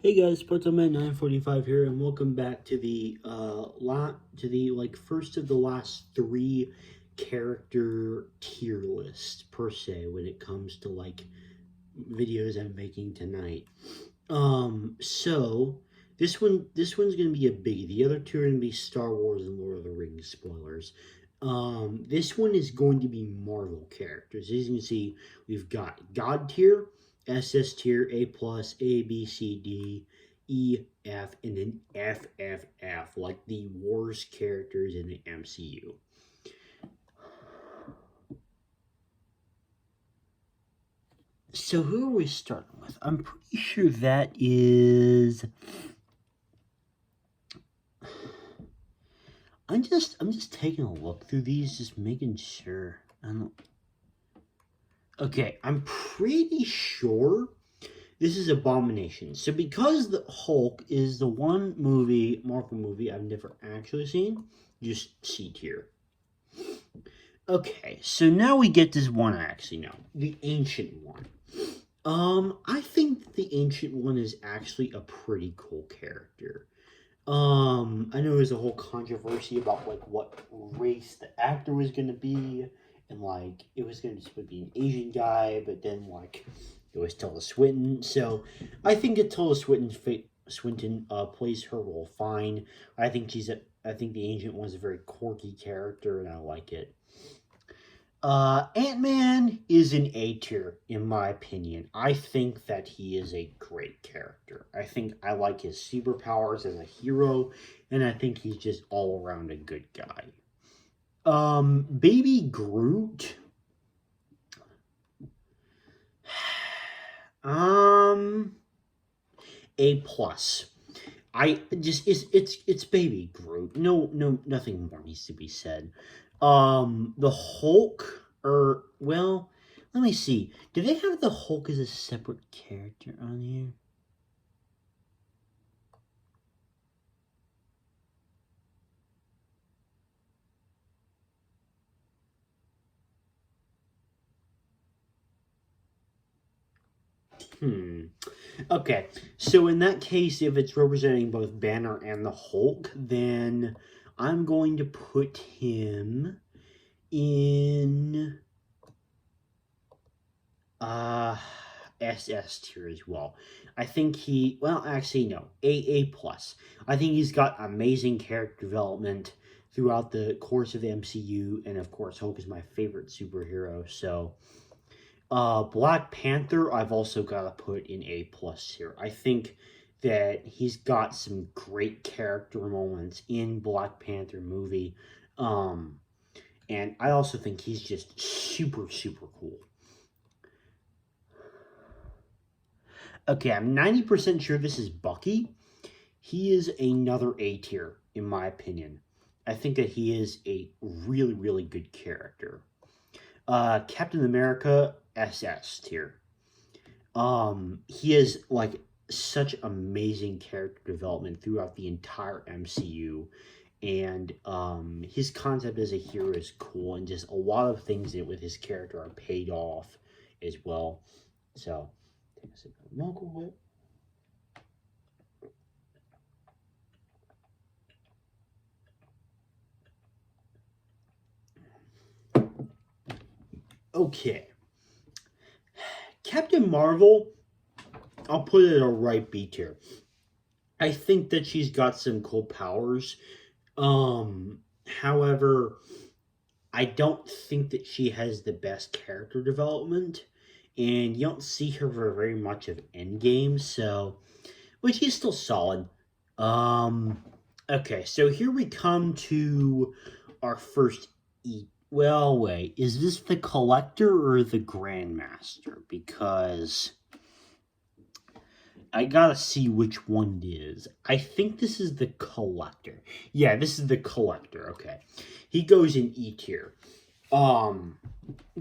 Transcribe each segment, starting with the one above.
Hey guys, Spartan 945 here, and welcome back to the first of the last three character tier list per se when it comes to videos I'm making tonight. So this one's gonna be a biggie. The other two are gonna be Star Wars and Lord of the Rings spoilers. This one is going to be Marvel characters. As you can see, we've got God tier, SS tier, A plus, A, B, C, D, E, F, and then F, F, F, like the worst characters in the MCU. So who are we starting with? I'm pretty sure that is. I'm just taking a look through these, just making sure. Okay, I'm pretty sure this is Abomination. So because the Hulk is the one Marvel movie I've never actually seen, just C tier. Okay, so now we get this one I actually know, the Ancient One. I think the Ancient One is actually a pretty cool character. I know there's a whole controversy about what race the actor was gonna be, and it was gonna just be an Asian guy, but then it was Tilda Swinton. So I think that Tilda Swinton plays her role fine. I think the Ancient One's a very quirky character, and I like it. Ant-Man is an A tier, in my opinion. I think that he is a great character. I think I like his superpowers as a hero, and I think he's just all around a good guy. Baby Groot. A plus. It's Baby Groot. No, nothing more needs to be said. The Hulk, well, let me see. Do they have the Hulk as a separate character on here? Okay, so in that case, if it's representing both Banner and the Hulk, then I'm going to put him in SS tier as well. I think actually no, A plus. I think he's got amazing character development throughout the course of the MCU, and of course Hulk is my favorite superhero, so Black Panther, I've also got to put in A plus here. I think that he's got some great character moments in Black Panther movie, and I also think he's just super cool. Okay, I'm 90% sure this is Bucky. He is another A tier, in my opinion. I think that he is a really good character. Captain America, SS tier. He has such amazing character development throughout the entire MCU, and his concept as a hero is cool, and just a lot of things in it with his character are paid off as well. So, take a sip of milk real quick. Okay. Captain Marvel, I'll put it at a right B tier. I think that she's got some cool powers. However, I don't think that she has the best character development, and you don't see her for very much of Endgame, but she's still solid. Okay, so here we come to our first well, wait, is this the Collector or the Grandmaster? Because I gotta see which one it is. I think this is the Collector. Yeah, this is the Collector, okay. He goes in E tier.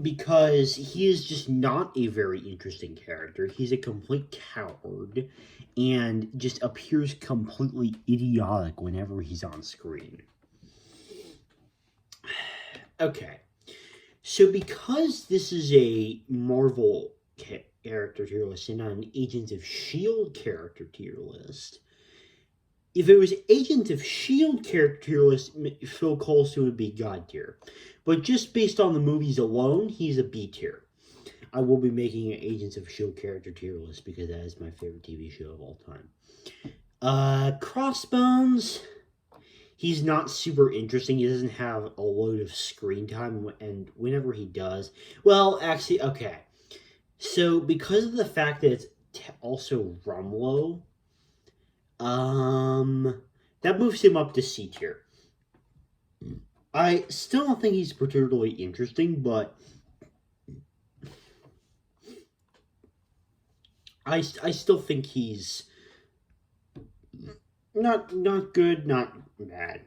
Because he is just not a very interesting character. He's a complete coward and just appears completely idiotic whenever he's on screen. Okay, so because this is a Marvel character tier list and not an Agents of S.H.I.E.L.D. character tier list. If it was Agents of S.H.I.E.L.D. character tier list, Phil Coulson would be God tier. But just based on the movies alone, he's a B tier. I will be making an Agents of S.H.I.E.L.D. character tier list because that is my favorite TV show of all time. Crossbones, he's not super interesting. He doesn't have a load of screen time, and whenever he does, well, actually, okay. So because of the fact that it's also Rumlow, that moves him up to C tier. I still don't think he's particularly interesting, but I still think he's not good, not bad.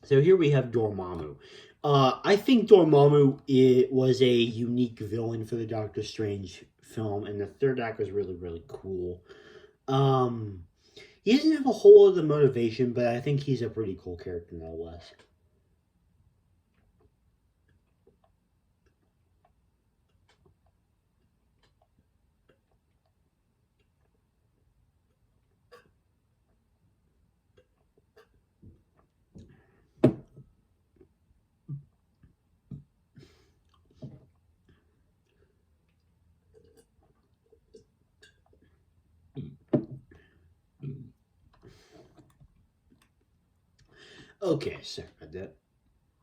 So here we have Dormammu. I think Dormammu was a unique villain for the Doctor Strange film, and the third act was really, really cool. He doesn't have a whole lot of the motivation, but I think he's a pretty cool character nonetheless. Okay, sorry about that.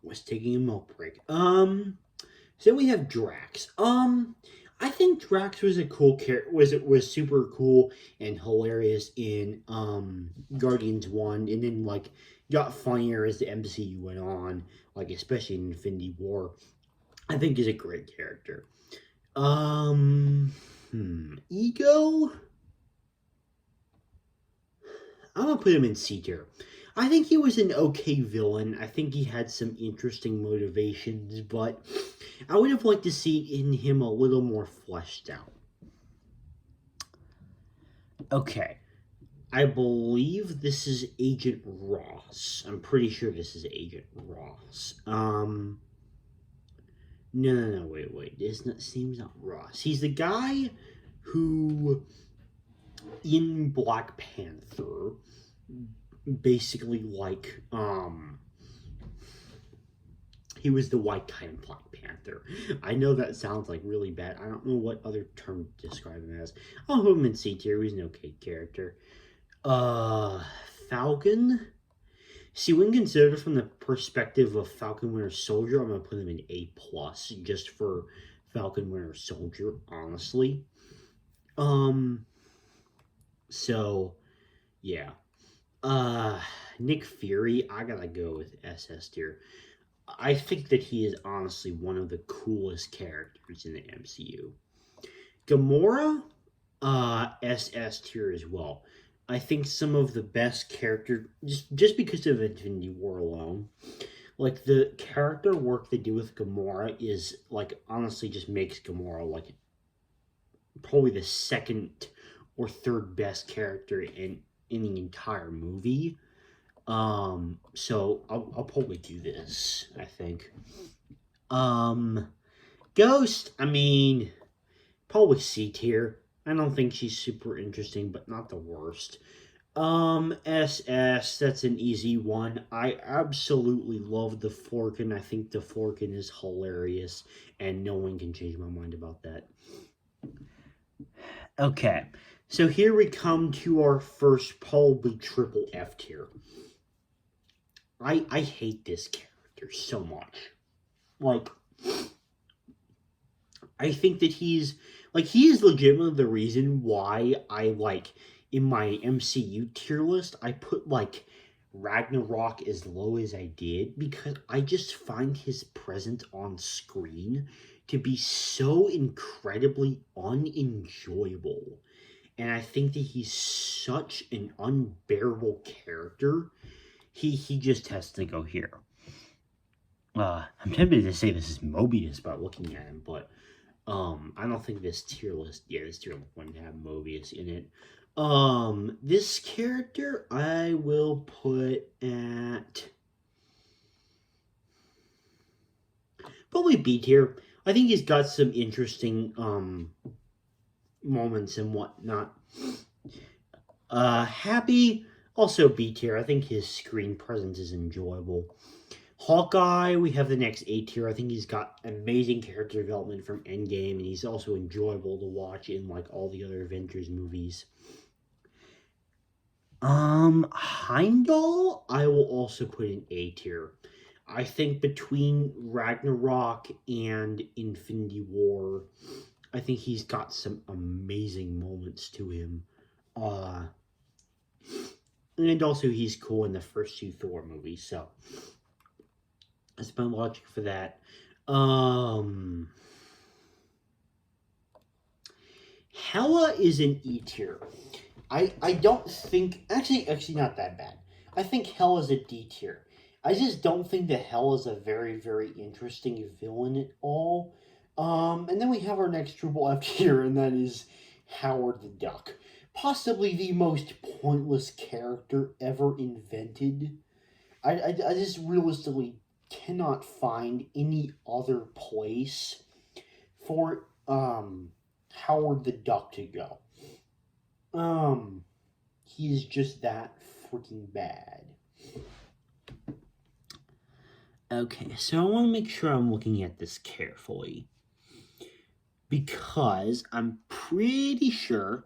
Was taking a milk break. So we have Drax. I think Drax was a cool character. Was super cool and hilarious in Guardians 1, and then like got funnier as the MCU went on, like especially in Infinity War. I think he's a great character. Ego. I'm gonna put him in C tier. I think he was an okay villain. I think he had some interesting motivations, but I would have liked to see in him a little more fleshed out. Okay. I believe this is Agent Ross. I'm pretty sure this is Agent Ross. No, wait. This seems not Ross. He's the guy who, in Black Panther, basically like he was the white guy in Black Panther. I know that sounds like really bad. I don't know what other term to describe him as. I'll put him in C tier. He's an okay character. Falcon. See, when considered from the perspective of Falcon Winter Soldier, I'm gonna put him in A plus just for Falcon Winter Soldier, honestly. So yeah. Nick Fury, I gotta go with SS tier. I think that he is honestly one of the coolest characters in the MCU. Gamora, SS tier as well. I think some of the best character, just because of Infinity War alone, like the character work they do with Gamora is like honestly just makes Gamora like probably the second or third best character in the entire movie. So I'll probably do this, I think. Ghost, I mean, probably C tier. I don't think she's super interesting, but not the worst. SS, that's an easy one. I absolutely love the Flerken. I think the Flerken is hilarious, and no one can change my mind about that. Okay, so here we come to our first, probably triple F tier. I hate this character so much. Like, I think that he is legitimately the reason why I like in my MCU tier list I put like Ragnarok as low as I did because I just find his presence on screen to be so incredibly unenjoyable. And I think that he's such an unbearable character. He just has to go here. I'm tempted to say this is Mobius by looking at him, but I don't think this tier list wouldn't have Mobius in it. This character I will put at Probably B tier. I think he's got some interesting moments and whatnot. Happy, also B tier. I think his screen presence is enjoyable. Hawkeye, we have the next A tier. I think he's got amazing character development from Endgame, and he's also enjoyable to watch in like all the other Avengers movies. Heimdall, I will also put in A tier. I think between Ragnarok and Infinity War, I think he's got some amazing moments to him. Uh, and also he's cool in the first two Thor movies, so that's my logic for that. Hela is an E tier. I don't think actually not that bad. I think Hela's a D tier. I just don't think that Hela's a very interesting villain at all. And then we have our next triple F tier, and that is Howard the Duck. Possibly the most pointless character ever invented. I just realistically cannot find any other place for Howard the Duck to go. He's just that freaking bad. Okay, so I want to make sure I'm looking at this carefully. Because I'm pretty sure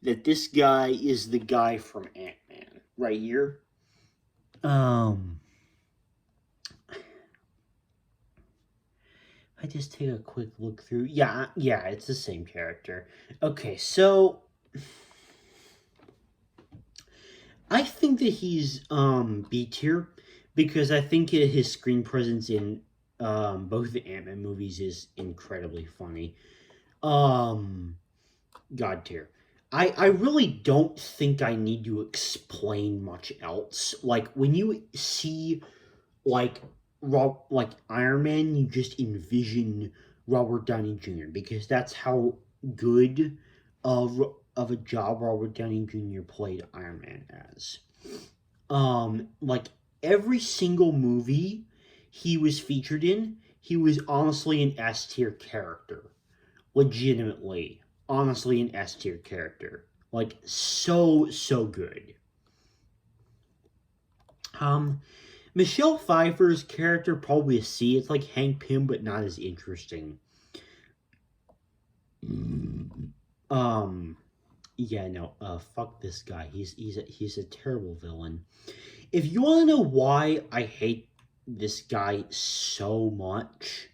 that this guy is the guy from Ant-Man. Right here. I just take a quick look through. Yeah, it's the same character. Okay, so I think that he's B tier because I think his screen presence in both the Ant-Man movies is incredibly funny. God tier. I really don't think I need to explain much else. Like when you see like Iron Man, you just envision Robert Downey Jr. because that's how good of a job Robert Downey Jr. played Iron Man as. Like every single movie he was featured in, he was honestly an S tier character. Legitimately, honestly, an S tier character. Like so good. Michelle Pfeiffer's character probably a C. It's like Hank Pym, but not as interesting. Yeah, no. Fuck this guy. He's a terrible villain. If you want to know why I hate this guy so much,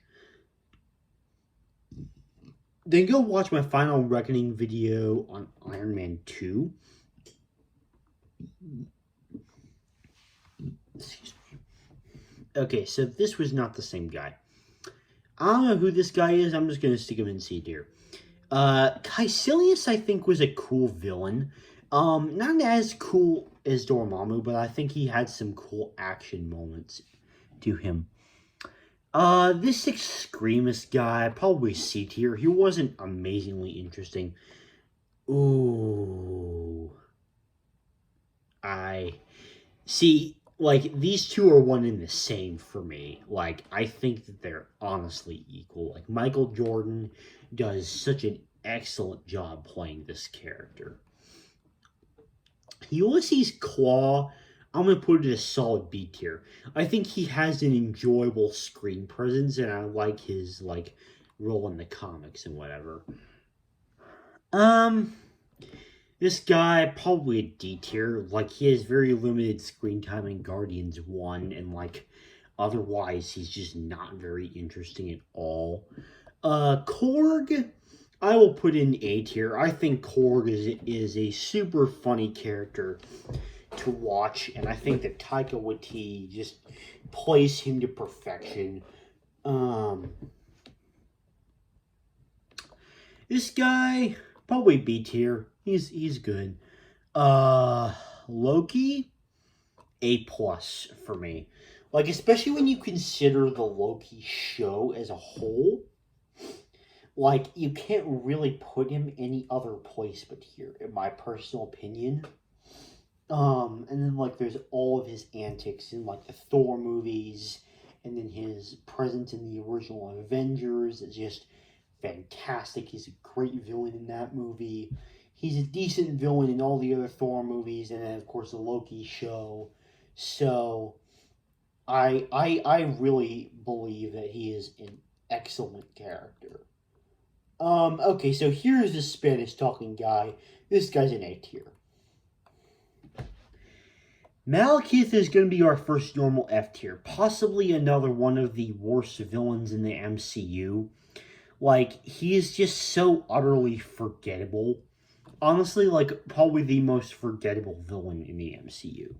then go watch my Final Reckoning video on Iron Man 2. Excuse me. Okay, so this was not the same guy. I don't know who this guy is. I'm just going to stick him in C tier. Caecilius, I think, was a cool villain. Not as cool as Dormammu, but I think he had some cool action moments to him. This Extremis guy, probably C tier. He wasn't amazingly interesting. Ooh. I see, like, these two are one and the same for me. Like, I think that they're honestly equal. Like, Michael Jordan does such an excellent job playing this character. Ulysses Claw, I'm going to put it a solid B tier. I think he has an enjoyable screen presence, and I like his, like, role in the comics and whatever. This guy, probably a D tier. Like, he has very limited screen time in Guardians 1, and, like, otherwise, he's just not very interesting at all. Korg, I will put in A tier. I think Korg is a super funny character to watch, and I think that Taika Waititi just plays him to perfection. This guy, probably B tier. He's good. Loki, A+ for me. Like, especially when you consider the Loki show as a whole. Like, you can't really put him any other place but here, in my personal opinion. And then, like, there's all of his antics in, like, the Thor movies and then his presence in the original Avengers is just fantastic. He's a great villain in that movie. He's a decent villain in all the other Thor movies, and then of course the Loki show. So I really believe that he is an excellent character. Okay, so here's the Spanish talking guy. This guy's an A tier. Malekith is going to be our first normal F tier. Possibly another one of the worst villains in the MCU. Like, he is just so utterly forgettable. Honestly, like, probably the most forgettable villain in the MCU.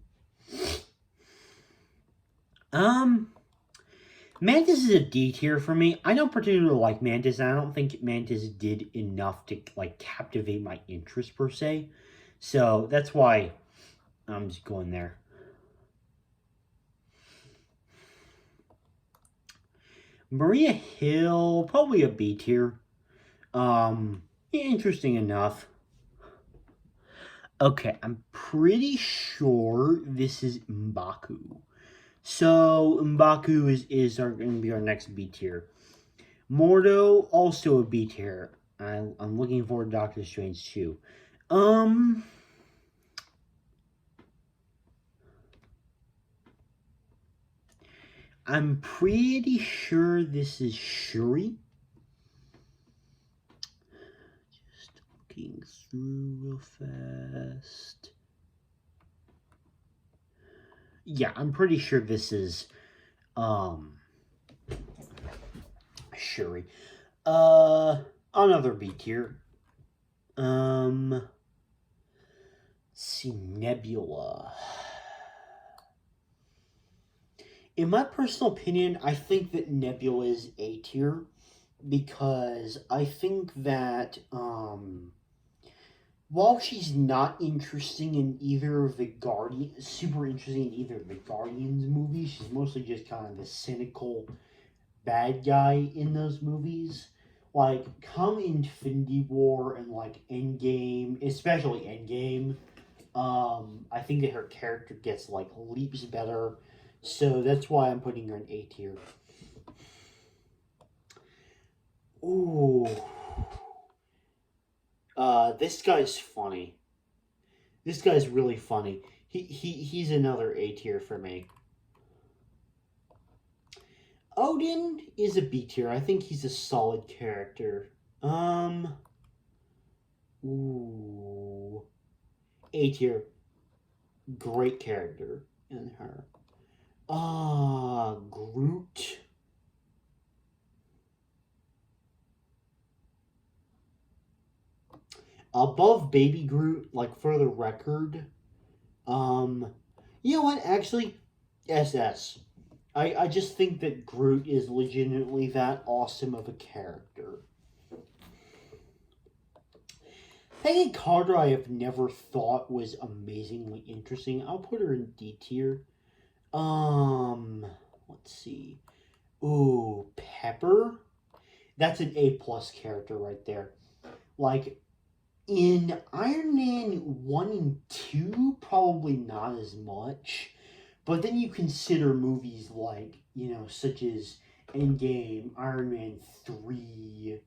Mantis is a D tier for me. I don't particularly like Mantis, and I don't think Mantis did enough to, like, captivate my interest, per se. So, that's why I'm just going there. Maria Hill, probably a B tier. Interesting enough. Okay, I'm pretty sure this is M'Baku. So, M'Baku is going to be our next B tier. Mordo, also a B tier. I'm looking forward to Doctor Strange too. I'm pretty sure this is Shuri. Just looking through real fast. Yeah, I'm pretty sure this is Shuri. Another B tier. Let's see, Nebula. In my personal opinion, I think that Nebula is A tier because I think that while she's not interesting in either of the super interesting in either of the Guardians movies, she's mostly just kind of the cynical bad guy in those movies. Like, come Infinity War and, like, Endgame, especially Endgame, I think that her character gets, like, leaps better. So that's why I'm putting her in A tier. Ooh. This guy's funny. This guy's really funny. He's another A tier for me. Odin is a B tier. I think he's a solid character. Ooh. A tier. Great character in her. Groot. Above Baby Groot, like, for the record. You know what? Actually, SS. I just think that Groot is legitimately that awesome of a character. Peggy Carter, I have never thought was amazingly interesting. I'll put her in D tier. Let's see. Ooh, Pepper. That's an A+ character right there. Like, in Iron Man 1 and 2, probably not as much. But then you consider movies like, such as Endgame, Iron Man 3,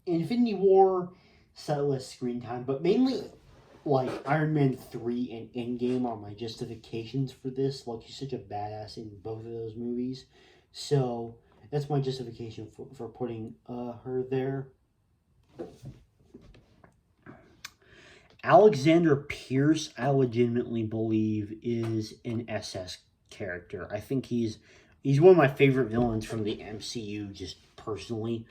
Infinity War, slightly less screen time, but mainly, like, Iron Man 3 and Endgame are my justifications for this. Like, she's such a badass in both of those movies. So, that's my justification for putting her there. Alexander Pierce, I legitimately believe, is an SS character. I think he's one of my favorite villains from the MCU, just personally.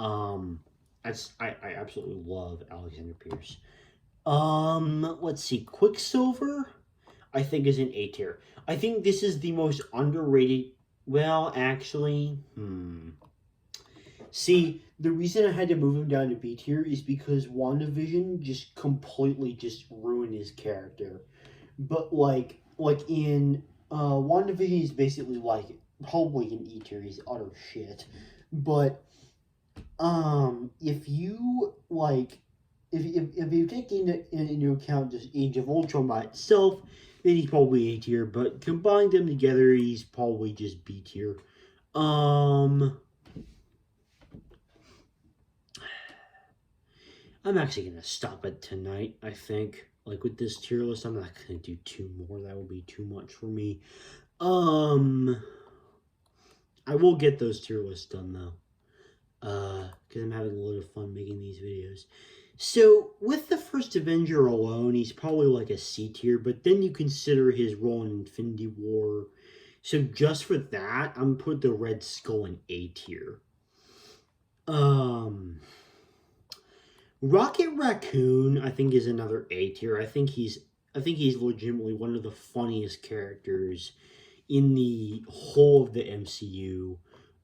I absolutely love Alexander Pierce. Let's see, Quicksilver, I think, is an A tier. I think this is the most underrated. Well, actually, See, the reason I had to move him down to B tier is because WandaVision just completely just ruined his character. But like in WandaVision, he's basically like probably an E tier. He's utter shit. But if you like if you take into account just Age of Ultron by itself, then he's probably A tier. But combine them together, he's probably just B tier. I'm actually gonna stop it tonight. I think, like with this tier list, I'm not gonna do two more. That would be too much for me. I will get those tier lists done though, because I'm having a lot of fun making these videos. So with the first Avenger alone, he's probably like a C tier, but then you consider his role in Infinity War. So just for that, I'm put the Red Skull in A tier. Rocket Raccoon, I think, is another A tier. I think he's legitimately one of the funniest characters in the whole of the MCU.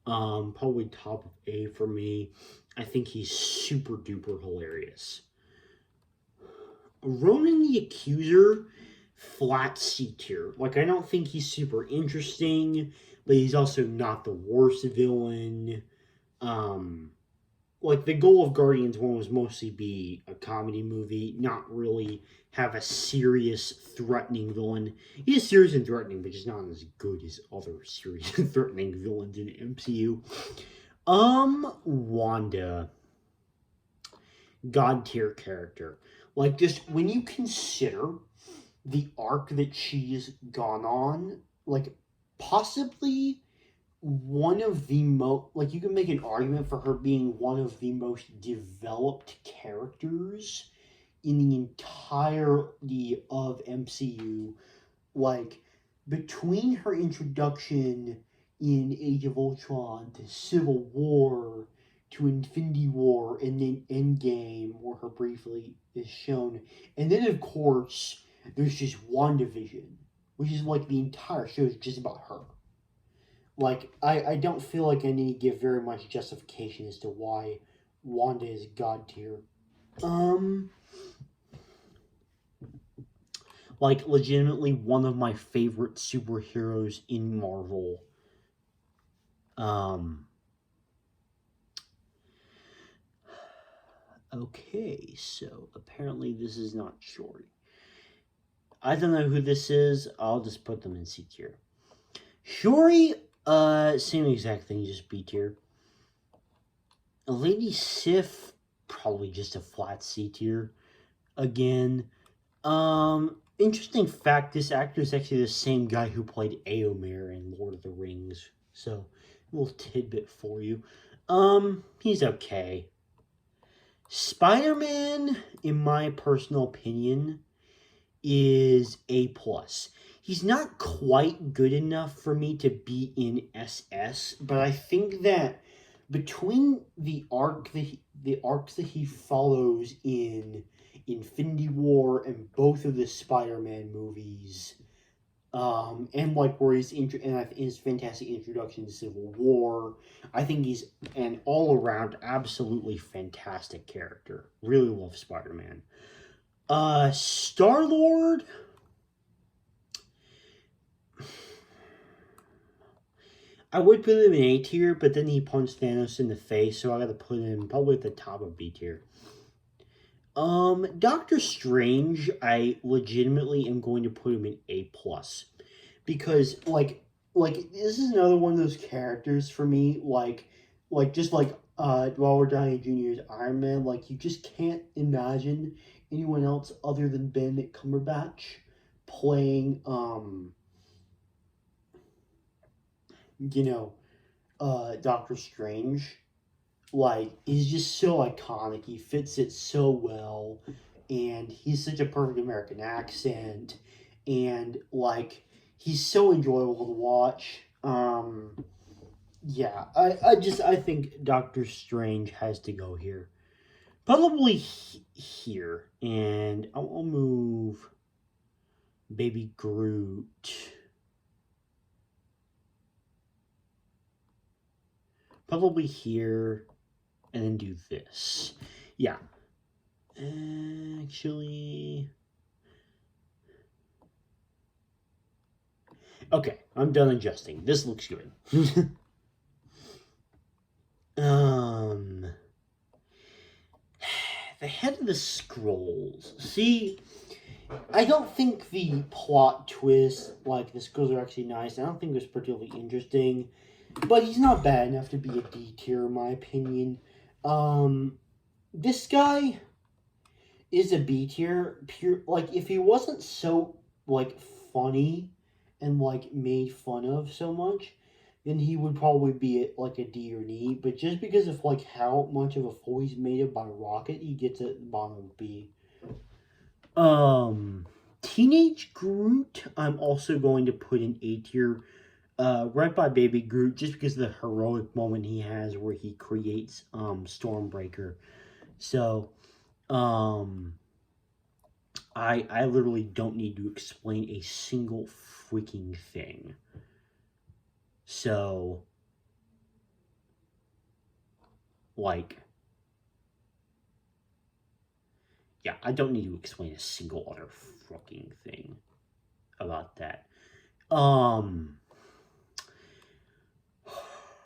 Probably top of A for me. I think he's super duper hilarious. Ronan the Accuser, flat C tier. Like, I don't think he's super interesting, but he's also not the worst villain. Like, the goal of Guardians 1 was mostly be a comedy movie, not really have a serious, threatening villain. He is serious and threatening, but just not as good as other serious and threatening villains in the MCU. Wanda. God tier character. Like, just when you consider the arc that she's gone on, like, possibly one of the most, like, you can make an argument for her being one of the most developed characters in the entirety of MCU. Like, between her introduction in Age of Ultron to Civil War to Infinity War and then Endgame, where her briefly is shown, and then of course there's just WandaVision, which is like the entire show is just about her. Like, I don't feel like I need to give very much justification as to why Wanda is God tier. Like, legitimately one of my favorite superheroes in Marvel. Okay, so apparently this is not Shuri. I don't know who this is. I'll just put them in C tier. Shuri, same exact thing, just B tier. Lady Sif, probably just a flat C tier. Again, interesting fact, this actor is actually the same guy who played Éomer in Lord of the Rings. So, a little tidbit for you. He's okay. Spider-Man, in my personal opinion, is A+. He's not quite good enough for me to be in SS, but I think that between the arcs that he follows in Infinity War and both of the Spider-Man movies, and like where he's his fantastic introduction to Civil War, I think he's an all-around absolutely fantastic character. Really love Spider-Man. Star-Lord, I would put him in A tier, but then he punched Thanos in the face, so I gotta put him probably at the top of B tier. Doctor Strange, I legitimately am going to put him in A+. Because, like, this is another one of those characters for me, just like, Robert Downey Jr.'s Iron Man, like, you just can't imagine anyone else other than Benedict Cumberbatch playing, Doctor Strange. Like, he's just so iconic. He fits it so well, and he's such a perfect American accent, and, like, he's so enjoyable to watch. Yeah, I think Doctor Strange has to go here. Probably here, and I'll move Baby Groot. Probably here, and then do this. Yeah. Actually... Okay, I'm done adjusting. This looks good. Ahead of the scrolls. See, I don't think the plot twist, like the scrolls are actually nice. I don't think it was particularly interesting, but he's not bad enough to be a D tier in my opinion. This guy is a B tier. Pure, like if he wasn't so like funny and like made fun of so much, then he would probably be like a D or an E. But just because of like how much of a fool he's made of by Rocket, he gets at the bottom of B. Um, Teenage Groot, I'm also going to put in A tier. Right by Baby Groot, just because of the heroic moment he has where he creates Stormbreaker. So, um, I literally don't need to explain a single freaking thing. So, like, yeah, I don't need to explain a single other fucking thing about that.